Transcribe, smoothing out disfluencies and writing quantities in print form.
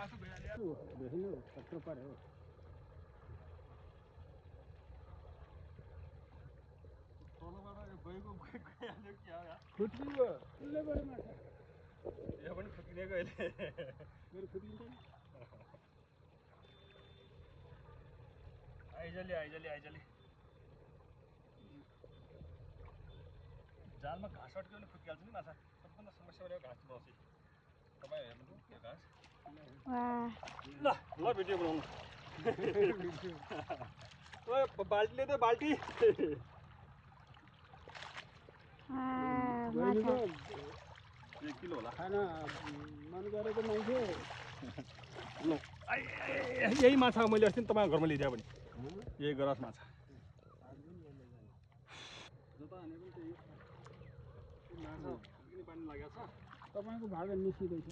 कत्रो पर्यो फुट्कियो उसले गर्यो माछा यो पनि फुट्किनेको अहिले मेरो फुट्किन्छ आइजले जालमा घाँस अट्क्यो भने फुट्किहाल्छ नि माछा सबभन्दा समस्या भनेको घाँस बसी तपाईँ हेर्नु त्यो घाँस ल ल भिडियो बनाउनु ओ बाल्टीले त बाल्टी एक किलो होला खाना मन गरेको मान्छे यही माछा मैले अस्ति तपाईँको घरमा ल्याइदिएँ भने यही गरास माछा पानी लागेको छ तपाईँको भाग निस्किँदैछ